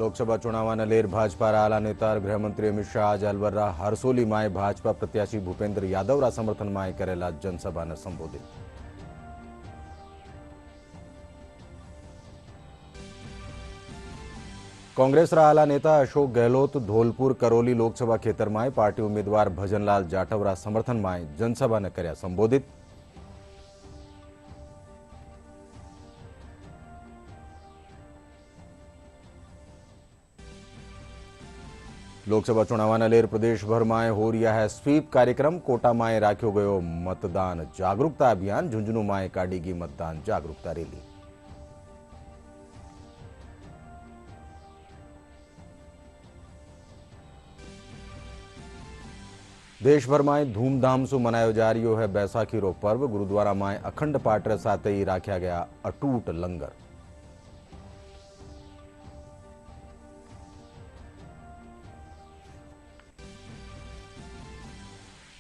लोकसभा चुनावाना लेर भाजपा आला नेता गृहमंत्री अमित शाह आज अलवर हरसोली में भाजपा प्रत्याशी भूपेन्द्र यादव समर्थन में करेला जनसभा ने संबोधित। कांग्रेस आला नेता अशोक गहलोत धौलपुर करौली लोकसभा खेतर में पार्टी उम्मीदवार भजनलाल जाटव समर्थन में जनसभा ने कर्या संबोधित। लोकसभा चुनावाना लेर प्रदेश भर में हो रहा है स्वीप कार्यक्रम। कोटा में राख्यो गयो मतदान जागरूकता अभियान। झुंझुनू में काढ़ी मतदान जागरूकता रैली। देश भर में धूमधाम से मनायो जा रही है बैसाखी रो पर्व। गुरुद्वारा में अखंड पाठ साथ ही राख्या गया अटूट लंगर।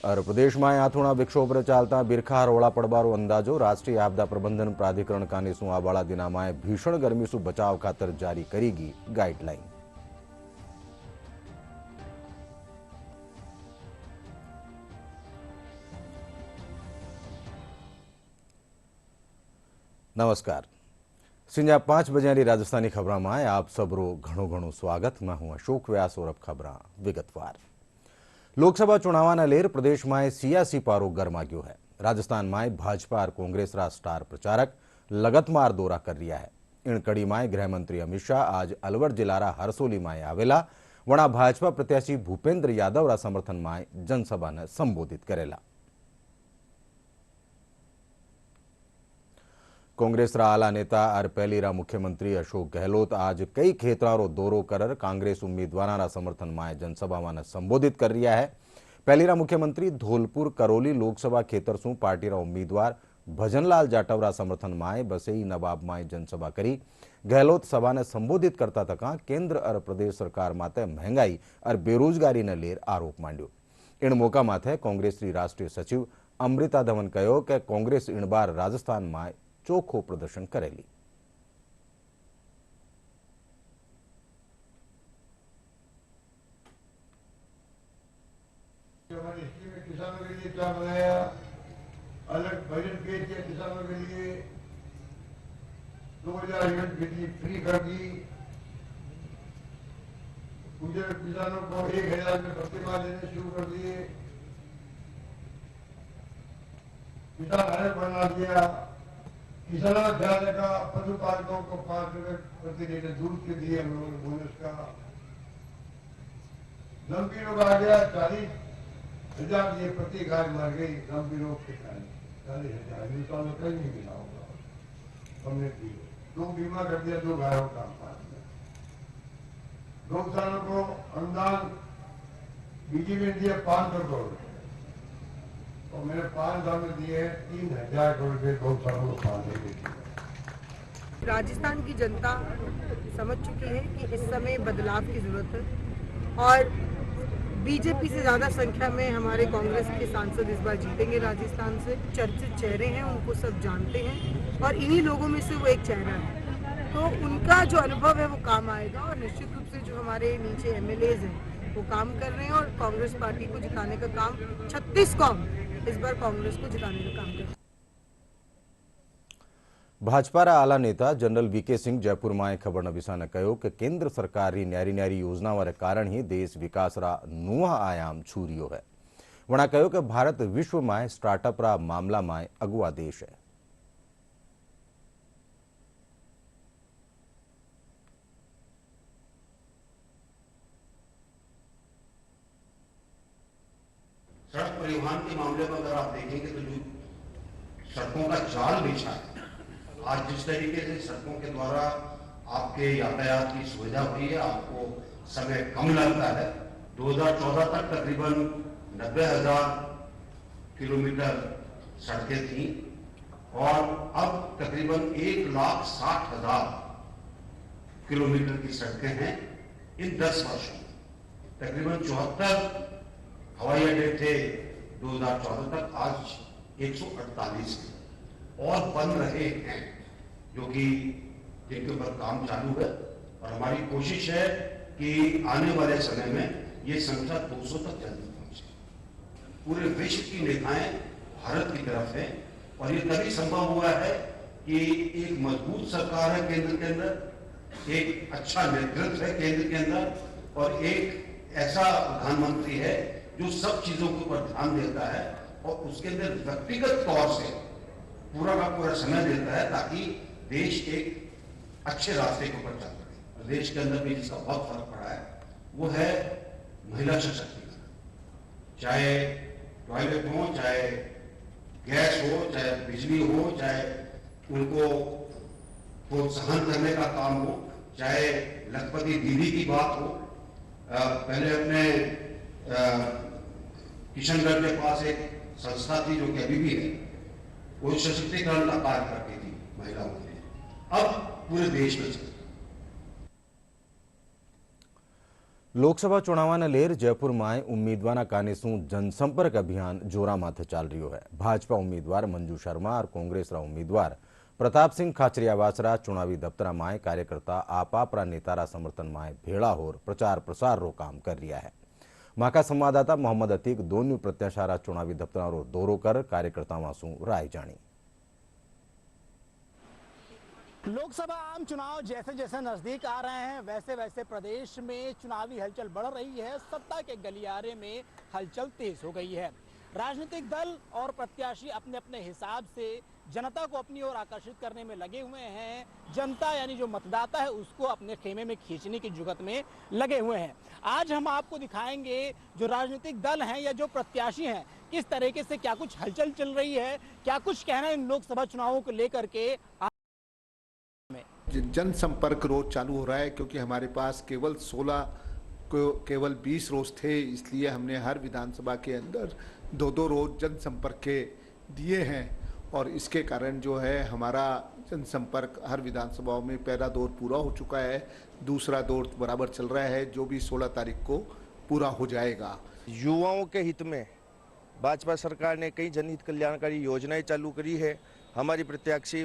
और प्रदेश में आथोड़ा विक्षोभ चालता बिरखा रोड़ा पड़बारो अंदाजो। राष्ट्रीय आपदा प्रबंधन प्राधिकरण काने सु आवाड़ा दिना में भीषण गर्मी सु बचाव खातर जारी करेगी गाइडलाइन। नमस्कार, सिंजा 5 बजे राजस्थानी खबर में आप सबरो घणो स्वागत। मैं हूं अशोक व्यास और अब खबर विगतवार। लोकसभा चुनावाना लेर प्रदेश में सियासी पारो गरमा गयो है। राजस्थान में भाजपा और कांग्रेस स्टार प्रचारक लगतमार दौरा कर रहा है। इन कड़ी में गृहमंत्री अमित शाह आज अलवर जिला हरसोली में आवेला वणा भाजपा प्रत्याशी भूपेन्द्र यादव समर्थन में जनसभा ने संबोधित करेला। कांग्रेस आला नेता और पहली मुख्यमंत्री अशोक गहलोत आज कई क्षेत्रों दौरो कर कांग्रेस उम्मीदवार समर्थन में जनसभा ने संबोधित कर रहा है। पहली मुख्यमंत्री धौलपुर करौली लोकसभा खेतर सु पार्टी उम्मीदवार भजनलाल जाटव समर्थन में बसई नवाब में जनसभा करी। गहलोत सभा ने संबोधित करता तक केंद्र और प्रदेश सरकार माते महंगाई और बेरोजगारी ने लेर आरोप मांड्यो। इन मौका माथे कांग्रेस राष्ट्रीय सचिव अमृता धवन कहो कि कांग्रेस इन बार राजस्थान में चोखो प्रदर्शन करेली। किसानों के लिए क्या बनाया, अलग बजट पेश किया किसानों के लिए। 2000 यूनिट बिजली फ्री कर दी। किसानों को 1000 में प्रतिमाह देने शुरू कर दिए। किसान आय बना दिया। किसानों का ध्यान रखा। पशुपालकों को 5 रुपए प्रति लीटर दूध के दिए हम लोगों ने बोनस का। लंबी रोग आ गया, 40,000 दिए प्रति गाय मर गई लंबी रोग के कारण। 40,000 हिंदुस्तान में कहीं नहीं मिला होगा। हमने दिए 2 बीमा कर दिया 2 गायों का। गौशालों को अनुदान बीजेपी ने दिया 500 करोड़ और मैंने 5 साल में दिए 3,000 करोड़ रुपए गौशालों को पालने के लिए। राजस्थान की जनता समझ चुकी है कि इस समय बदलाव की जरूरत है और बीजेपी से ज्यादा संख्या में हमारे कांग्रेस के सांसद इस बार जीतेंगे। राजस्थान से चर्चित चेहरे हैं, उनको सब जानते हैं और इन्हीं लोगों में से वो एक चेहरा है, तो उनका जो अनुभव है वो काम आएगा। और निश्चित रूप से जो हमारे नीचे एमएलएज हैं वो काम कर रहे हैं और कांग्रेस पार्टी को जिताने का काम 36 कौम इस बार कांग्रेस को जिताने का काम कर। भाजपा आला नेता जनरल वीके सिंह जयपुर में खबर नवीसा ने कहो कि केंद्र सरकार की न्यारी न्यारी योजनाओं के कारण ही देश विकास रा नूआ आयाम छू रियो है। वणा कहो कि भारत विश्व में स्टार्टअप रा मामला में अगुआ देश है। सड़क परिवहन के मामले में अगर आप देखेंगे तो जो सड़कों का जाल बिछा है आज, जिस तरीके से सड़कों के द्वारा आपके यातायात की सुविधा हुई है, आपको समय कम लगता है। 2014 तक तकरीबन 90,000 किलोमीटर सड़कें थी और अब तकरीबन 1,60,000 किलोमीटर की सड़कें हैं। इन 10 वर्षों में तकरीबन 74 हवाई अड्डे थे 2014 तक, आज 148 और बन रहे हैं, जो कि जिनके ऊपर काम चालू है और हमारी कोशिश है कि आने वाले समय में ये संख्या 200 तक जल्दी पहुंचे। पूरे विश्व की निगाहें भारत की तरफ है और ये तभी संभव हुआ है कि एक मजबूत सरकार है केंद्र के अंदर, एक अच्छा नेतृत्व है केंद्र के अंदर और एक ऐसा प्रधानमंत्री है जो सब चीजों के ऊपर ध्यान देता है और उसके अंदर व्यक्तिगत तौर से पूरा का पूरा समय देता है ताकि देश एक अच्छे रास्ते के ऊपर चल सके। देश के अंदर भी जिसका बहुत फर्क पड़ा है वो है महिला सशक्तिकरण, चाहे टॉयलेट हो, चाहे गैस हो, चाहे बिजली हो, चाहे उनको प्रोत्साहन करने का काम हो, चाहे लखपति दीदी की बात हो। पहले अपने किशनगढ़ के पास एक संस्था थी जो कि अभी भी है, वो सशक्तिकरण का कार्य करती थी महिलाओं के लिए, अब पूरे देश में चलती। લોકસભા ચુનાવને લઈને જયપુરમાં ઉમેદવારના કાનેસું જનસંપર્ક અભિયાન જોરામાંથી ચાલ રહ્યો है। भाजपा उम्मीदवार मंजू शर्मा और कांग्रेस उम्मीदवार प्रताप सिंह खाचरियावासरा चुनावी दफ्तर में कार्यकर्ता आपापरा नेतारा समर्थन में भेड़ा होर प्रचार प्रसार रो काम कर रहा है। माका संवाददाता मोहम्मद अतीक दोन्यू प्रत्याशारा चुनावी दफ्तर दौरो कर कार्यकर्ताओं शू राय जाणी। लोकसभा आम चुनाव जैसे जैसे नजदीक आ रहे हैं वैसे वैसे प्रदेश में चुनावी हलचल बढ़ रही है। सत्ता के गलियारे में हलचल तेज हो गई है। राजनीतिक दल और प्रत्याशी अपने अपने हिसाब से जनता को अपनी ओर आकर्षित करने में लगे हुए हैं। जनता यानी जो मतदाता है उसको अपने खेमे में खींचने की जुगत में लगे हुए हैं। आज हम आपको दिखाएंगे जो राजनीतिक दल हैं या जो प्रत्याशी हैं किस तरीके से क्या कुछ हलचल चल रही है, क्या कुछ कहना है इन लोकसभा चुनावों को लेकर के। जनसंपर्क रोज चालू हो रहा है क्योंकि हमारे पास केवल 20 रोज थे, इसलिए हमने हर विधानसभा के अंदर 2-2 रोज जनसंपर्क के दिए हैं और इसके कारण जो है हमारा जनसंपर्क हर विधानसभाओं में पहला दौर पूरा हो चुका है, दूसरा दौर बराबर चल रहा है जो भी 16 तारीख को पूरा हो जाएगा। युवाओं के हित में भाजपा सरकार ने कई जनहित कल्याणकारी योजनाएं चालू करी है। हमारी प्रत्याशी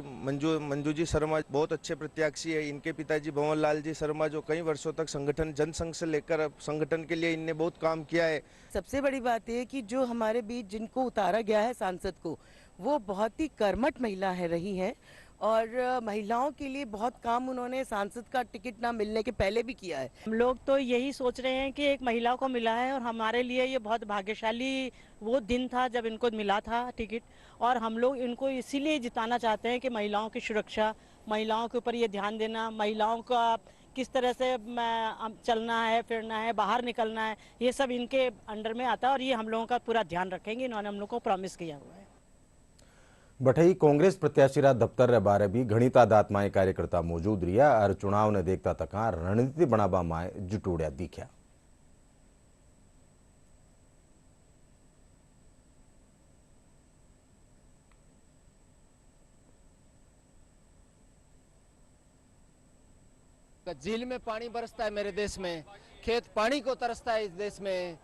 मंजू जी शर्मा बहुत अच्छे प्रत्याशी है। इनके पिताजी भंवरलाल जी शर्मा जो कई वर्षों तक संगठन जनसंघ से लेकर संगठन के लिए इनने बहुत काम किया है। सबसे बड़ी बात है कि जो हमारे बीच जिनको उतारा गया है सांसद को, वो बहुत ही कर्मठ महिला है रही हैं और महिलाओं के लिए बहुत काम उन्होंने सांसद का टिकट ना मिलने के पहले भी किया है। हम लोग तो यही सोच रहे हैं कि एक महिला को मिला है और हमारे लिए ये बहुत भाग्यशाली वो दिन था जब इनको मिला था टिकट, और हम लोग इनको इसीलिए जिताना चाहते हैं कि महिलाओं की सुरक्षा, महिलाओं के ऊपर ये ध्यान देना, महिलाओं का किस तरह से चलना है, फिरना है, बाहर निकलना है, ये सब इनके अंडर में आता है और ये हम लोगों का पूरा ध्यान रखेंगे। इन्होंने हम लोग को प्रॉमिस किया हुआ है। बठई कांग्रेस प्रत्याशी दफ्तर बारे भी घनी तादाद में कार्यकर्ता मौजूद रहा और चुनाव ने देखता तका रणनीति बनावा में जुटोड़िया दिख्या। झील में पानी बरसता है मेरे देश में, खेत पानी को तरसता है इस देश में,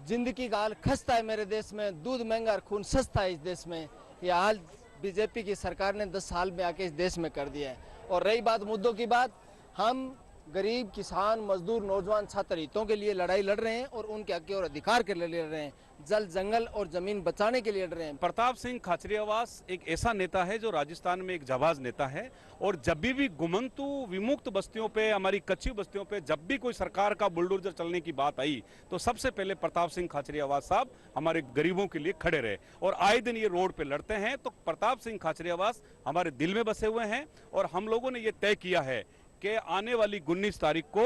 जिंदगी का हाल खस्ता है मेरे देश में, दूध महंगा और खून सस्ता है इस देश में। ये हाल बीजेपी की सरकार ने 10 साल में आके इस देश में कर दिया है। और रही बात मुद्दों की बात, हम गरीब, किसान, मजदूर, नौजवान, छात्र हितों के लिए लड़ाई लड़ रहे हैं और उनके हक और अधिकार के लिए लड़ रहे हैं, जल, जंगल और जमीन बचाने के लिए लड़ रहे हैं। प्रताप सिंह खाचरियावास एक ऐसा नेता है जो राजस्थान में एक जाबाज नेता है और जब भी गुमंतु विमुक्त बस्तियों पे, हमारी कच्ची बस्तियों पे जब भी कोई सरकार का बुलडोजर चलने की बात आई तो सबसे पहले प्रताप सिंह खाचरियावास साहब हमारे गरीबों के लिए खड़े रहे और आए दिन ये रोड पे लड़ते हैं। तो प्रताप सिंह खाचरियावास हमारे दिल में बसे हुए हैं और हम लोगों ने ये तय किया है कि आने वाली 19 तारीख को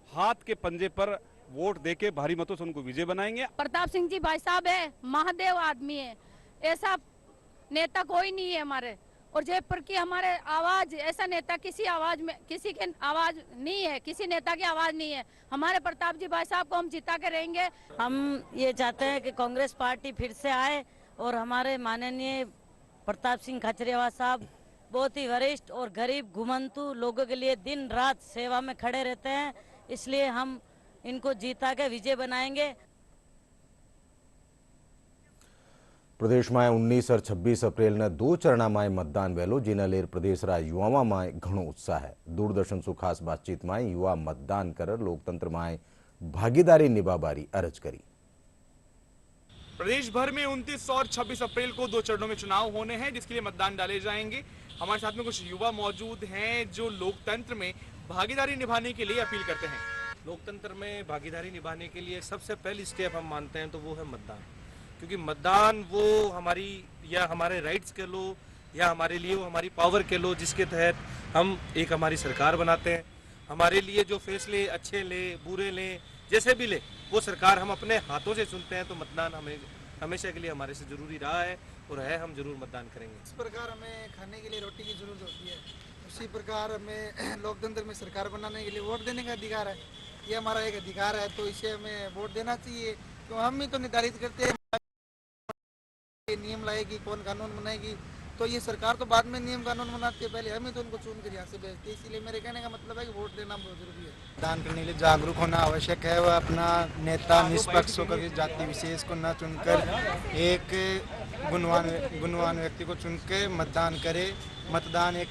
हाथ के पंजे पर वोट देके भारी मतों से उनको विजय बनाएंगे। प्रताप सिंह जी भाई साहब है, महादेव आदमी है, ऐसा नेता कोई नहीं है हमारे। और जयपुर की हमारे आवाज, ऐसा नेता किसी आवाज में, किसी के आवाज नहीं है, किसी नेता की आवाज नहीं है। हमारे प्रताप जी भाई साहब को हम जिता के रहेंगे। हम ये चाहते हैं कि कांग्रेस पार्टी फिर से आए और हमारे माननीय प्रताप सिंह खाचरियावास साहब बहुत ही वरिष्ठ और गरीब घुमंतु लोगों के लिए दिन रात सेवा में खड़े रहते हैं, इसलिए हम इनको जीता के विजय बनाएंगे। प्रदेश में 19 और 26 अप्रैल ने 2 चरण में मतदान वेलो जेना लेर प्रदेश युवा में घणो उत्साह है। दूरदर्शन सु खास बातचीत में युवा मतदान कर लोकतंत्र में भागीदारी निभाबारी अर्ज करी। प्रदेश भर में 29 और 26 अप्रैल को 2 चरणों में चुनाव होने हैं, जिसके लिए मतदान डाले जाएंगे। हमारे साथ में कुछ युवा मौजूद हैं जो लोकतंत्र में भागीदारी निभाने के लिए अपील करते हैं। लोकतंत्र में भागीदारी निभाने के लिए सबसे पहली स्टेप हम मानते हैं तो वो है मतदान, क्योंकि मतदान वो हमारी या हमारे राइट्स के लो या हमारे लिए वो हमारी पावर के लो, जिसके तहत हम एक हमारी सरकार बनाते हैं। हमारे लिए जो फैसले अच्छे ले बुरे ले जैसे भी ले वो सरकार हम अपने हाथों से चुनते हैं। तो मतदान हमें हमेशा के लिए हमारे से जरूरी रहा है और है, हम जरूर मतदान करेंगे। इस प्रकार हमें खाने के लिए रोटी की जरूरत होती है, उसी प्रकार हमें लोकतंत्र में सरकार बनाने के लिए वोट देने का अधिकार है। ये हमारा एक अधिकार है, तो इसे हमें वोट देना चाहिए। तो हम ही तो निर्धारित करते हैं नियम लाएगी, कौन कानून बनाएगी, तो ये सरकार तो बाद में नियम कानून बनाती है, पहले हम ही तो उनको चुन कर यहाँ से भेजते हैं। इसीलिए मेरे कहने का मतलब है कि वोट देना बहुत जरूरी है। मतदान करने के लिए जागरूक होना आवश्यक है। वह अपना नेता निष्पक्ष होकर जाति विशेष को न चुनकर एक गुणवान व्यक्ति को चुनकर मतदान करे। मतदान एक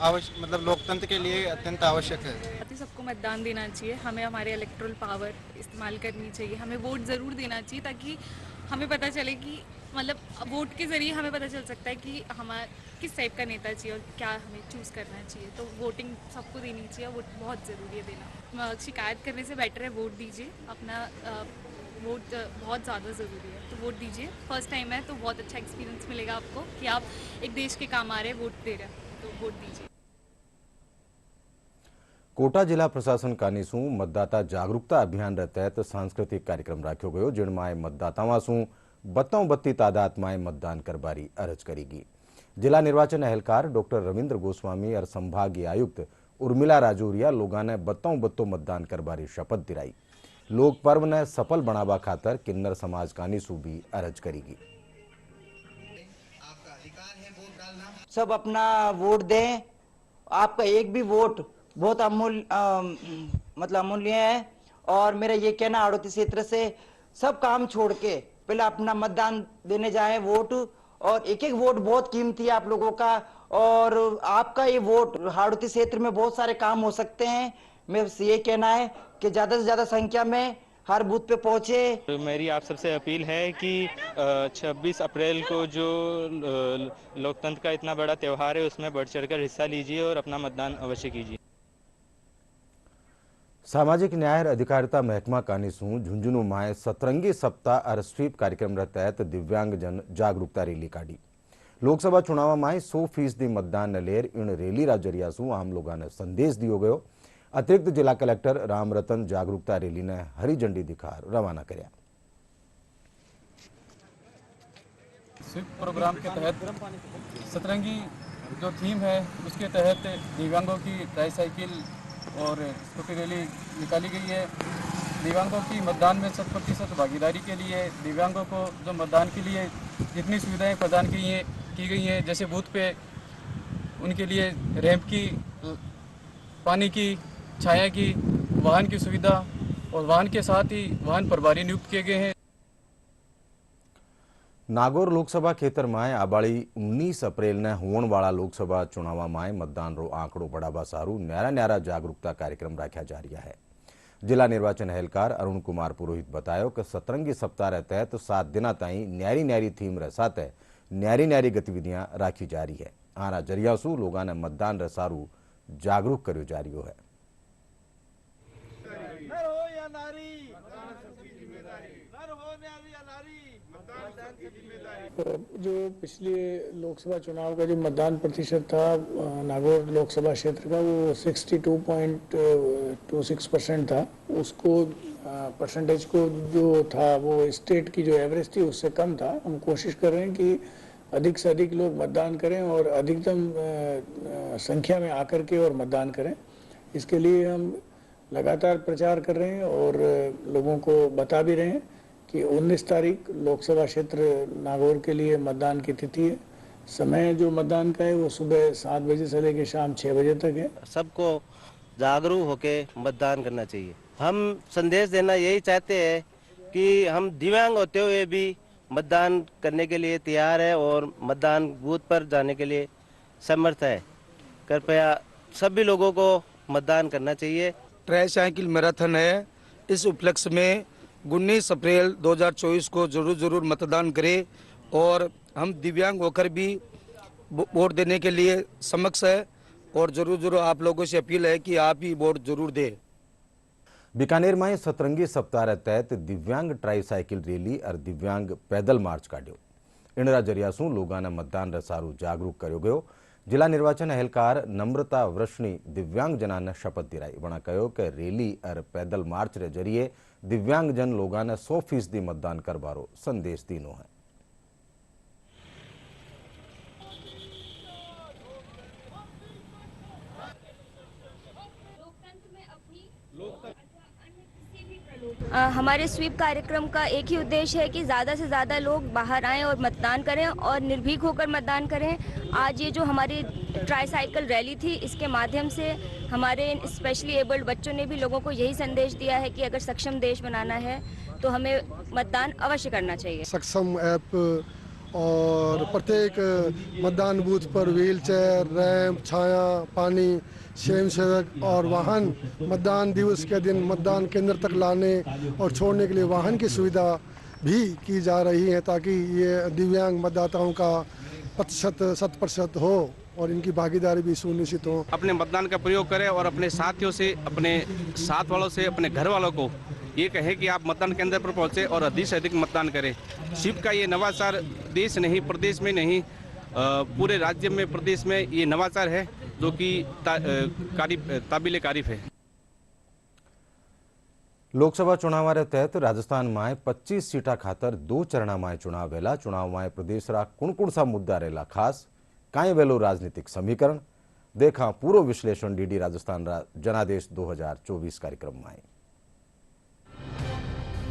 मतलब लोकतंत्र के लिए अत्यंत आवश्यक है। सबको मतदान देना चाहिए, हमें हमारे इलेक्टोरल पावर इस्तेमाल करनी चाहिए, हमें वोट ज़रूर देना चाहिए ताकि हमें पता चले कि मतलब वोट के ज़रिए हमें पता चल सकता है कि हमारा किस टाइप का नेता चाहिए और क्या हमें चूज़ करना चाहिए। तो वोटिंग सबको देनी चाहिए, वोट बहुत ज़रूरी है देना। शिकायत करने से बेटर है वोट दीजिए, अपना वोट बहुत ज़्यादा ज़रूरी है, तो वोट दीजिए। फर्स्ट टाइम है तो बहुत अच्छा एक्सपीरियंस मिलेगा आपको कि आप एक देश के काम आ रहे हैं, वोट दे रहे हैं, तो वोट दीजिए। कोटा जिला प्रशासन कानीसू मतदाता जागरूकता अभियान रे तहत सांस्कृतिक कार्यक्रम राख्यो गयो, जिनमां मतदाताओं सु बत्तों बत्ती तादाद में मतदान करबारी अर्ज करीगी। जिला निर्वाचन अहलकार डॉक्टर रविंद्र गोस्वामी और संभागीय आयुक्त उर्मिला राजौरिया लोगों ने बत्तों बत्तों मतदान करबारी शपथ दिलाई। लोक पर्व ने सफल बनावा खातर किन्नर समाज कानीसू भी अर्ज करीगी। सब अपना वोट दें, आपका एक भी वोट बहुत अमूल्य है। और मेरा ये कहना आड़ोती क्षेत्र से सब काम छोड़ के पहले अपना मतदान देने जाएं वोट, और एक एक वोट बहुत कीमती है आप लोगों का। और आपका ये वोट हाड़ोती क्षेत्र में बहुत सारे काम हो सकते हैं। मेरा ये कहना है कि ज्यादा से ज्यादा संख्या में हर बूथ पे पहुंचे। मेरी आप सबसे अपील है कि 26 अप्रैल को जो लोकतंत्र का इतना बड़ा त्यौहार है उसमें बढ़ चढ़कर हिस्सा लीजिए और अपना मतदान अवश्य कीजिए। सामाजिक न्याय और अधिकारिता महकमा कानीसू झुंझुनू में सतरंगी सप्ताह और स्वीप कार्यक्रम के तहत दिव्यांगजन जागरूकता रैली काढ़ी। लोकसभा चुनाव में 100% मतदान न लेर इन रैली रा जरिया सु आम लोगों ने संदेश दियो गयो। अतिरिक्त जिला कलेक्टर रामरतन जागरूकता रैली ने हरी झंडी दिखा रवाना करया। स्वीप प्रोग्राम के तहत सतरंगी जो थीम है उसके तहत दिव्यांगों की ट्राईसाइकिल और स्कूटी रैली निकाली गई है। दिव्यांगों की मतदान में 100% भागीदारी के लिए दिव्यांगों को जो मतदान के लिए जितनी सुविधाएं प्रदान की गई हैं, जैसे बूथ पे उनके लिए रैंप की, पानी की, छाया की, वाहन की सुविधा और वाहन के साथ ही वाहन प्रभारी नियुक्त किए गए हैं। नागौर लोकसभा क्षेत्र में आबाड़ी 19 अप्रैल ने होने वाला लोकसभा चुनाव में मतदान रो आंकड़ो बढ़ावा सारू न्यारा न्यारा जागरूकता कार्यक्रम राख्या जा रहा है। जिला निर्वाचन अहलकार अरुण कुमार पुरोहित बतायो कि सतरंगी सप्ताह रे तहत 7 दिन ताई न्यारी न्यारी थीम रे साथ न्यारी न्यारी गतिविधियां राखी जा रही है। आना जरिया सु लोगों ने मतदान रे सारू जागरूक करो जा रही है। जो पिछले लोकसभा चुनाव का जो मतदान प्रतिशत था नागौर लोकसभा क्षेत्र का वो 62.26% था। उसको परसेंटेज को जो था वो स्टेट की जो एवरेज थी उससे कम था। हम कोशिश कर रहे हैं कि अधिक से अधिक लोग मतदान करें और अधिकतम संख्या में आकर के और मतदान करें। इसके लिए हम लगातार प्रचार कर रहे हैं और लोगों को बता भी रहे हैं कि 19 तारीख लोकसभा क्षेत्र नागौर के लिए मतदान की तिथि है। समय जो मतदान का है वो सुबह 7 बजे से लेकर शाम 6 बजे तक है। सबको जागरूक होके मतदान करना चाहिए। हम संदेश देना यही चाहते हैं कि हम दिव्यांग होते हुए भी मतदान करने के लिए तैयार है और मतदान बूथ पर जाने के लिए समर्थ है। कृपया सभी लोगों को मतदान करना चाहिए। ट्राई साइकिल मैराथन है। इस उपलक्ष्य में 19 अप्रैल 2024 को जरूर मतदान करें और हम दिव्यांग होकर भी वोट देने के लिए समक्ष है और जरूर आप लोगों से अपील है कि आप ही वोट जरूर दें। बीकानेर में सतरंगी सप्ताह तहत दिव्यांग ट्राईसाइकिल रैली और दिव्यांग पैदल मार्च काढ्यो। इनरा जरिया शू लोगों मतदान रसारू जागरूक कर्यो गयो। जिला निर्वाचन अहलकार नम्रता वृष्णी दिव्यांगजना ने शपथ दिलाई। वणा कहो कि रैली और पैदल मार्च रे जरिए दिव्यांगजन लोगों ने 100% मतदान करवारो संदेश दीनो है। हमारे स्वीप कार्यक्रम का एक ही उद्देश्य है कि ज़्यादा से ज़्यादा लोग बाहर आएं और मतदान करें और निर्भीक होकर मतदान करें। आज ये जो हमारी ट्राईसाइकिल रैली थी, इसके माध्यम से हमारे स्पेशली एबल्ड बच्चों ने भी लोगों को यही संदेश दिया है कि अगर सक्षम देश बनाना है तो हमें मतदान अवश्य करना चाहिए। सक्षम ऐप और प्रत्येक मतदान बूथ पर व्हीलचेयर, रैंप, छाया, पानी, स्वयंसेवक और वाहन मतदान दिवस के दिन मतदान केंद्र तक लाने और छोड़ने के लिए वाहन की सुविधा भी की जा रही है ताकि ये दिव्यांग मतदाताओं का 100% हो और इनकी भागीदारी भी सुनिश्चित हो। अपने मतदान का प्रयोग करें और अपने साथियों से, अपने साथ वालों से, अपने घर वालों को ये कहे कि आप मतदान केंद्र पर पहुंचे और अधिक से अधिक मतदान करें। स्वीप का ये नवाचार देश नहीं, प्रदेश में नहीं, पूरे राज्य में, प्रदेश में ये नवाचार है जो कि काबिले तारीफ है। लोकसभा चुनाव तहत राजस्थान में 25 सीटा खातर 2 चरण में चुनाव वेला। चुनाव में प्रदेश रा कुण सा मुद्दा रहेला खास, काई वेलो राजनीतिक समीकरण, देखा पूरो विश्लेषण डीडी राजस्थान रा जनादेश 2024 कार्यक्रम में।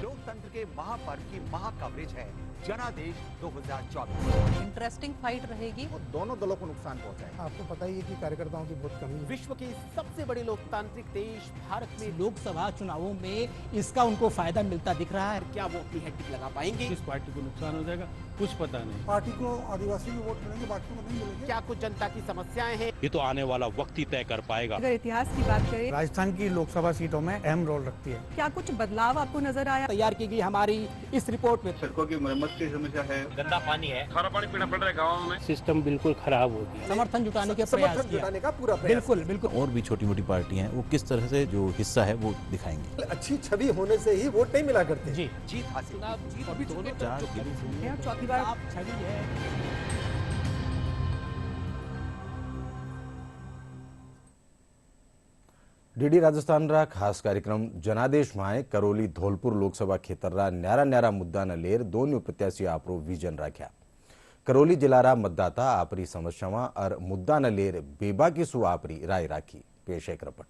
लोकतंत्र के महापर्व की महा कवरेज है जनादेश 2024। इंटरेस्टिंग फाइट रहेगी, वो दोनों दलों को नुकसान पहुंचाएगा। आपको पता ही है कि कार्यकर्ताओं की बहुत कमी है। विश्व के सबसे बड़े लोकतांत्रिक देश भारत में लोकसभा चुनावों में इसका उनको फायदा मिलता दिख रहा है। क्या वो अपनी हैट्रिक लगा पाएंगे? किस पार्टी को नुकसान हो जाएगा कुछ पता नहीं। पार्टी को आदिवासी भी वोट मिलेंगे, बाकी को नहीं मिलेंगे। क्या कुछ जनता की समस्याएं हैं? ये तो आने वाला वक्त ही तय कर पाएगा। अगर इतिहास की बात करें, राजस्थान की लोकसभा सीटों में अहम रोल रखती है। क्या कुछ बदलाव आपको नजर आया? तैयार की गई हमारी इस रिपोर्ट में सड़कों की मरम्मत की समस्या है, गंदा पानी है, खारा पानी पीना पड़ रहा है गाँव में, सिस्टम बिल्कुल खराब हो गया। समर्थन जुटाने के प्रयास जुटाने का पूरा प्रयास। बिल्कुल। और भी छोटी मोटी पार्टियां हैं, वो किस तरह से जो हिस्सा है वो दिखाएंगे। अच्छी छवि होने से ही वोट नहीं मिला करते। जी, जीत हासिल। अभी दोनों चौथी बार आप छवि है। डीडी राजस्थान रा खास कार्यक्रम जनादेश में करौली धौलपुर लोकसभा क्षेत्र रा न्यारा मुद्दा न लेर दोनों प्रत्याशी आपरो विजन राख्या। करौली जिला रा मतदाता आपरी समस्या और मुद्दा न लेर बेबाकी सु आपरी राय राखी। पेश एक रिपोर्ट।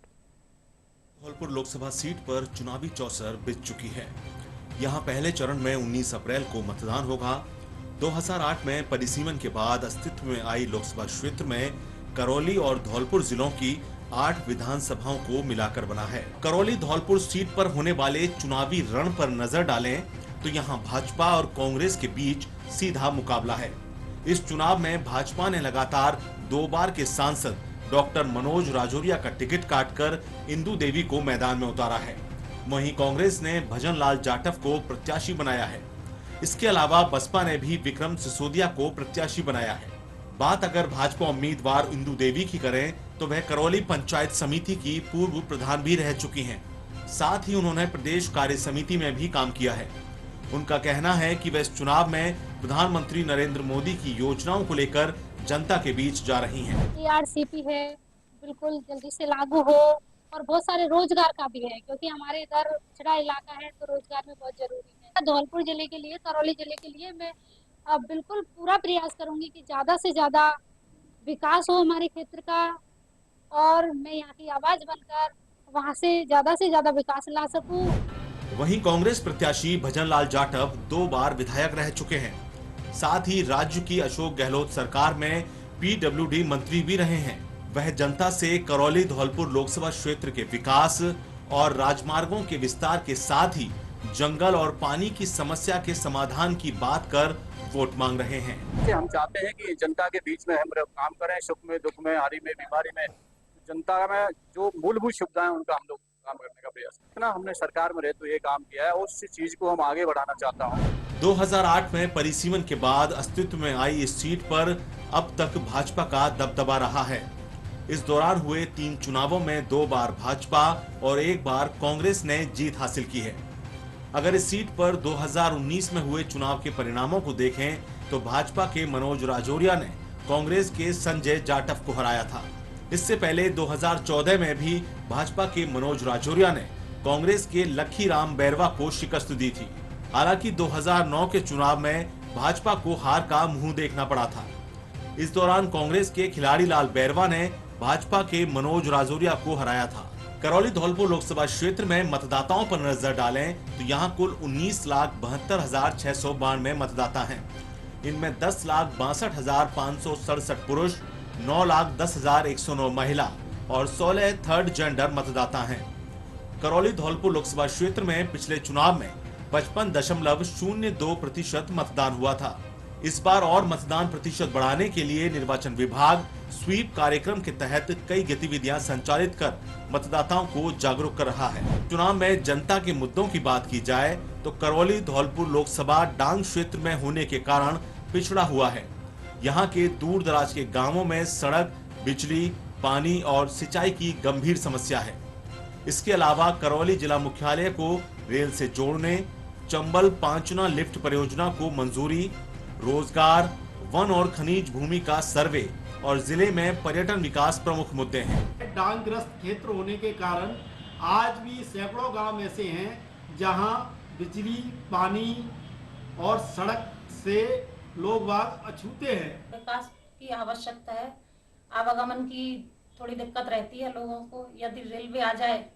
धौलपुर लोकसभा सीट पर चुनावी चौसर बीत चुकी है। यहां पहले चरण में 19 अप्रैल को मतदान होगा। 2008 में परिसीमन के बाद अस्तित्व में आई लोकसभा क्षेत्र में करौली और धौलपुर जिलों की 8 विधानसभाओं को मिलाकर बना है। करौली धौलपुर सीट पर होने वाले चुनावी रण पर नजर डालें तो यहां भाजपा और कांग्रेस के बीच सीधा मुकाबला है। इस चुनाव में भाजपा ने लगातार 2 बार के सांसद डॉक्टर मनोज राजौरिया का टिकट काटकर इंदु देवी को मैदान में उतारा है। वहीं कांग्रेस ने भजन लाल जाटव को प्रत्याशी बनाया है। इसके अलावा बसपा ने भी विक्रम सिसोदिया को प्रत्याशी बनाया है। बात अगर भाजपा उम्मीदवार इंदु देवी की करें तो वह करौली पंचायत समिति की पूर्व प्रधान भी रह चुकी हैं। साथ ही उन्होंने प्रदेश कार्य समिति में भी काम किया है। उनका कहना है कि वह इस चुनाव में प्रधानमंत्री नरेंद्र मोदी की योजनाओं को लेकर जनता के बीच जा रही हैं। ARCP है, बिल्कुल जल्दी से लागू हो और बहुत सारे रोजगार का भी है, क्योंकि हमारे इधर पिछड़ा इलाका है तो रोजगार में बहुत जरूरी है। धौलपुर जिले के लिए, करौली जिले के लिए मैं बिल्कुल पूरा प्रयास करूंगी कि ज्यादा से ज्यादा विकास हो हमारे क्षेत्र का और मैं यहाँ की आवाज बनकर वहाँ से ज्यादा विकास ला सकूं। वहीं कांग्रेस प्रत्याशी भजन लाल जाटव 2 बार विधायक रह चुके हैं। साथ ही राज्य की अशोक गहलोत सरकार में PWD मंत्री भी रहे हैं। वह जनता से करौली धौलपुर लोकसभा क्षेत्र के विकास और राजमार्गों के विस्तार के साथ ही जंगल और पानी की समस्या के समाधान की बात कर वोट मांग रहे हैं। हम चाहते हैं कि जनता के बीच में हम काम करें, सुख में, दुख में, हारी में, बीमारी में, जनता में जो मूलभूत सुविधाएं उनका हम लोग काम करने का प्रयास। इतना हमने सरकार में रहे तो ये काम किया है, उस चीज को हम आगे बढ़ाना चाहता हूँ। 2008 में परिसीमन के बाद अस्तित्व में आई इस सीट पर अब तक भाजपा का दबदबा रहा है। इस दौरान हुए 3 चुनावों में 2 बार भाजपा और 1 बार कांग्रेस ने जीत हासिल की है। अगर इस सीट पर 2019 में हुए चुनाव के परिणामों को देखें तो भाजपा के मनोज राजौरिया ने कांग्रेस के संजय जाटव को हराया था। इससे पहले 2014 में भी भाजपा के मनोज राजौरिया ने कांग्रेस के लखीराम बैरवा को शिकस्त दी थी। हालांकि 2009 के चुनाव में भाजपा को हार का मुंह देखना पड़ा था। इस दौरान कांग्रेस के खिलाड़ी लाल बैरवा ने भाजपा के मनोज राजौरिया को हराया था। करौली धौलपुर लोकसभा क्षेत्र में मतदाताओं पर नजर डालें तो यहां कुल 19,72,692 मतदाता हैं। इनमें 10,62,567 पुरुष, 9,10,109 महिला और 16 थर्ड जेंडर मतदाता हैं। करौली धौलपुर लोकसभा क्षेत्र में पिछले चुनाव में 55.02% मतदान हुआ था। इस बार और मतदान प्रतिशत बढ़ाने के लिए निर्वाचन विभाग स्वीप कार्यक्रम के तहत कई गतिविधियां संचालित कर मतदाताओं को जागरूक कर रहा है। चुनाव में जनता के मुद्दों की बात की जाए तो करौली धौलपुर लोकसभा डांग क्षेत्र में होने के कारण पिछड़ा हुआ है। यहाँ के दूर दराज के गांवों में सड़क, बिजली, पानी और सिंचाई की गंभीर समस्या है। इसके अलावा करौली जिला मुख्यालय को रेल से जोड़ने, चंबल पांचना लिफ्ट परियोजना को मंजूरी, रोजगार, वन और खनिज भूमि का सर्वे और जिले में पर्यटन विकास प्रमुख मुद्दे हैं। डांगग्रस्त क्षेत्र होने के कारण आज भी सैकड़ों गांव ऐसे हैं जहां बिजली, पानी और सड़क से लोग बाग अछूते हैं। विकास की आवश्यकता है, आवागमन की थोड़ी दिक्कत रहती है लोगों को। यदि रेलवे आ जाए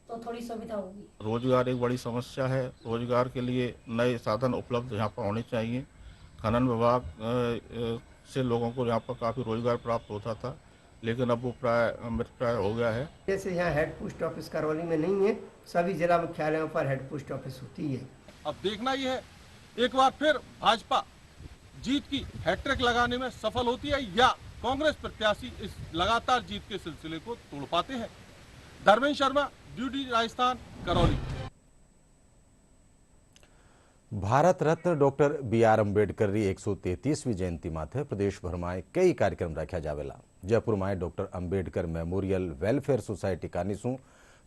तो थोड़ी सुविधा होगी। रोजगार एक बड़ी समस्या है। रोजगार के लिए नए साधन उपलब्ध यहाँ पर होने चाहिए। खनन विभाग से लोगों को यहाँ पर काफ़ी रोजगार प्राप्त होता था, लेकिन अब वो प्राय हो गया है। जैसे यहाँ हेड पोस्ट ऑफिस करौली में नहीं है, सभी जिला मुख्यालयों पर हेड पोस्ट ऑफिस होती है। अब देखना ही है एक बार फिर भाजपा जीत की हैट्रिक लगाने में सफल होती है या कांग्रेस प्रत्याशी इस लगातार जीत के सिलसिले को तोड़ पाते हैं। Dharmendra Sharma, duty Rajasthan, Karauli. Bharat Ratna doctor BR Ambedkar री 133वीं जयंती माथे प्रदेश भर में कई कार्यक्रम रखा जावेला। जयपुर में doctor Ambedkar memorial welfare society कानीसू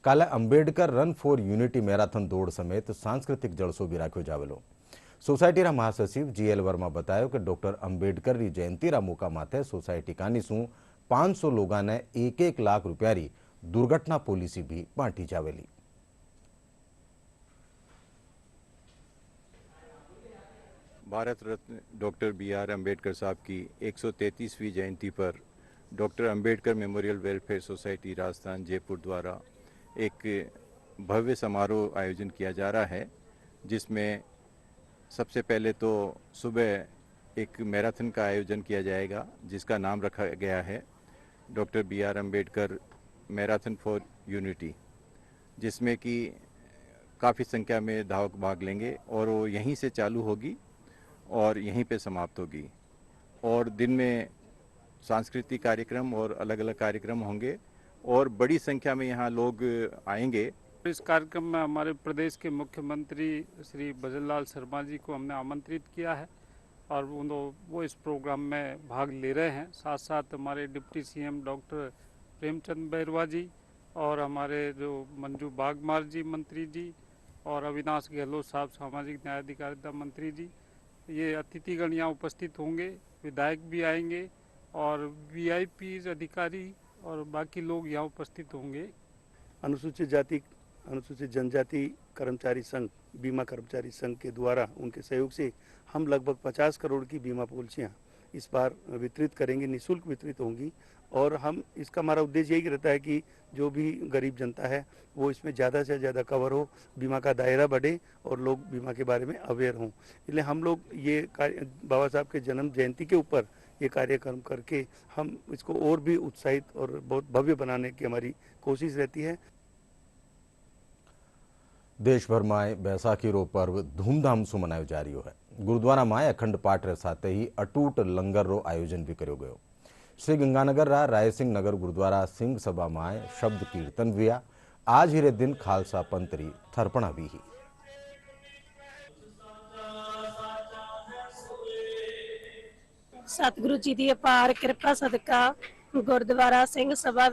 काले Ambedkar run for unity marathon दौड़ समेत सांस्कृतिक जलसो भी राख्यो जावेलो। सोसायटी रा महासचिव GL वर्मा बतायो कि डॉक्टर अंबेडकर री जयंती रा मौका माथे सोसायटी कानीसू 500 लोगों ने 1-1 लाख रुपया री दुर्घटना पॉलिसी भी बांटी जावेली। भारत रत्न डॉक्टर BR अंबेडकर साहब की 133वीं जयंती पर doctor Ambedkar memorial welfare society Rajasthan Jaipur द्वारा एक भव्य समारोह आयोजन किया जा रहा है, जिसमें सबसे पहले तो सुबह एक मैराथन का आयोजन किया जाएगा जिसका नाम रखा गया है doctor BR Ambedkar marathon for unity, जिसमें कि काफ़ी संख्या में धावक भाग लेंगे और वो यहीं से चालू होगी और यहीं पे समाप्त होगी। और दिन में सांस्कृतिक कार्यक्रम और अलग अलग कार्यक्रम होंगे और बड़ी संख्या में यहाँ लोग आएंगे। इस कार्यक्रम में हमारे प्रदेश के मुख्यमंत्री श्री भजनलाल शर्मा जी को हमने आमंत्रित किया है और वो इस प्रोग्राम में भाग ले रहे हैं। साथ साथ हमारे deputy CM doctor Premchand Bairwa ji और हमारे जो मंजू बागमार जी मंत्री जी और अविनाश गहलोत साहब सामाजिक न्याय अधिकारिता मंत्री जी, ये अतिथिगण यहाँ उपस्थित होंगे। विधायक भी आएंगे और VIP अधिकारी और बाकी लोग यहाँ उपस्थित होंगे। अनुसूचित जाति अनुसूचित जनजाति कर्मचारी संघ, बीमा कर्मचारी संघ के द्वारा उनके सहयोग से हम लगभग 50 करोड़ की बीमा पॉलिसियाँ इस बार वितरित करेंगे, निःशुल्क वितरित होंगी। और हम इसका हमारा उद्देश्य यही रहता है कि जो भी गरीब जनता है वो इसमें ज़्यादा से ज़्यादा कवर हो, बीमा का दायरा बढ़े और लोग बीमा के बारे में अवेयर हों। इसलिए हम लोग ये बाबा साहब के जन्म जयंती के ऊपर ये कार्यक्रम करके हम इसको और भी उत्साहित और बहुत भव्य बनाने की हमारी कोशिश रहती है। देश भर में बैसाखी रो पर्व धूमधाम से मनायो जा रही है। गुरुद्वारा में अखंड पाठ रे साथे ही अटूट लंगर रो आयोजन भी करो गयो। श्री गंगानगर रा रायसिंह नगर गुरुद्वारा सिंह सभा में शब्द कीर्तन हुआ। आज ही रे दिन खालसा पंतरी थरपणा भी ही। सतगुरु जी की अपार कृपा सदका गुरुद्वारा सिंह सभा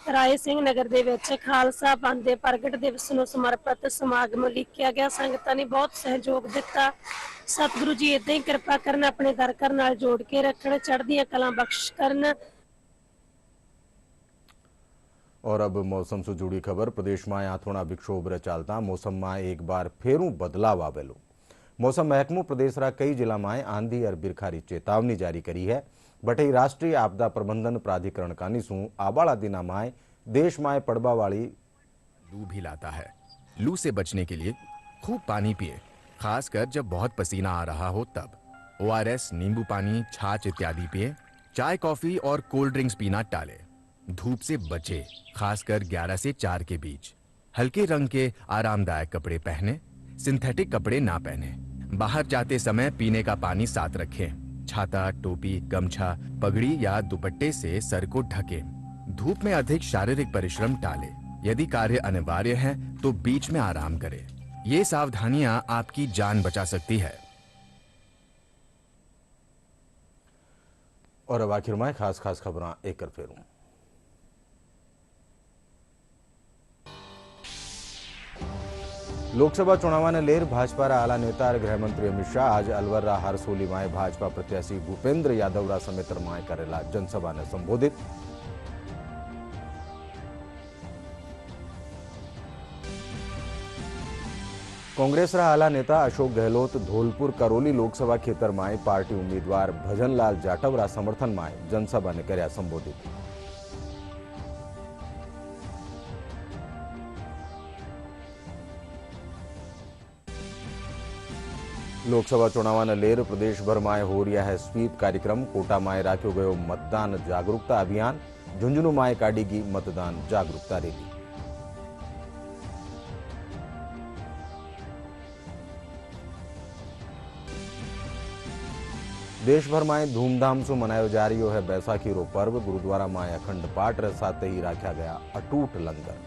राय सिंह नगर दे विच खालसा पंथ दे प्रगट दिवस नूं समर्पित समागम लिखिया गया। संगतां ने बहुत सहयोग दिता। सतगुरु जी इदां ही कृपा करन, अपने दर घर नाल जोड़ के रखण, चढ़दियां कलां बख्श करन। और अब मौसम से जुड़ी खबर। प्रदेश में आथोड़ा विक्षोभ रे चालता मौसम में एक बार फेरू बदलाव आवेलो। मौसम महकमो प्रदेश रा कई जिला में आंधी और बिरखारी चेतावनी जारी करी है। बटई राष्ट्रीय आपदा प्रबंधन प्राधिकरण कानीसू आबाड़ा दिना में देश में पड़बा वाली लू भी लाता है। लू से बचने के लिए खूब पानी पिए, खासकर जब बहुत पसीना आ रहा हो तब। ORS, नींबू पानी, छाछ इत्यादि पिए। चाय, कॉफी और कोल्ड ड्रिंक्स पीना टाले। धूप से बचे, खासकर 11 से 4 के बीच। हल्के रंग के आरामदायक कपड़े पहने, सिंथेटिक कपड़े ना पहने। बाहर जाते समय पीने का पानी साथ रखें। छाता, टोपी, गमछा, पगड़ी या दुपट्टे से सर को ढकें। धूप में अधिक शारीरिक परिश्रम टालें। यदि कार्य अनिवार्य है तो बीच में आराम करें। ये सावधानियां आपकी जान बचा सकती है। और अब आखिर में खास खबरां एक कर फेरूं। लोकसभा चुनाव ने लेर भाजपा रा आला नेता और गृहमंत्री अमित शाह आज अलवर रा हरसोली में भाजपा प्रत्याशी भूपेंद्र यादव रा समेत में करेला जनसभा ने संबोधित। कांग्रेस रा आला नेता अशोक गहलोत धौलपुर करौली लोकसभा क्षेत्र में पार्टी उम्मीदवार भजनलाल जाटव रा समर्थन में जनसभा ने कर्या संबोधित। लोकसभा चुनाव ने लेर प्रदेश भर में हो रहा है स्वीप कार्यक्रम। कोटा में राख्यो गयो मतदान जागरूकता अभियान। झुंझुनू में काढ़ीगी मतदान जागरूकता रैली। देश भर में धूमधाम से मनायो जा रही है बैसाखी रो पर्व। गुरुद्वारा में अखंड पाठ रे साथ ही राख्या गया अटूट लंगर।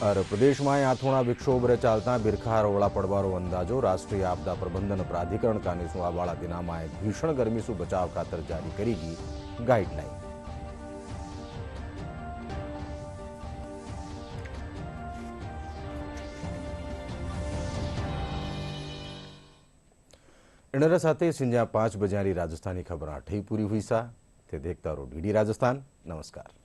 और प्रदेश में आथोड़ा विक्षोभ रे चालता बिरखा रोड़ा पड़वारो अंदाजो। राष्ट्रीय आपदा प्रबंधन प्राधिकरण कानीसू आबाड़ा दिना में भीषण गर्मी से बचाव खातर जारी करेगी गाइडलाइन। इनरे साथे संजा 5 बजे राजस्थानी खबर ठही पूरी हुई सा। ते देखता रहो DD राजस्थान। नमस्कार।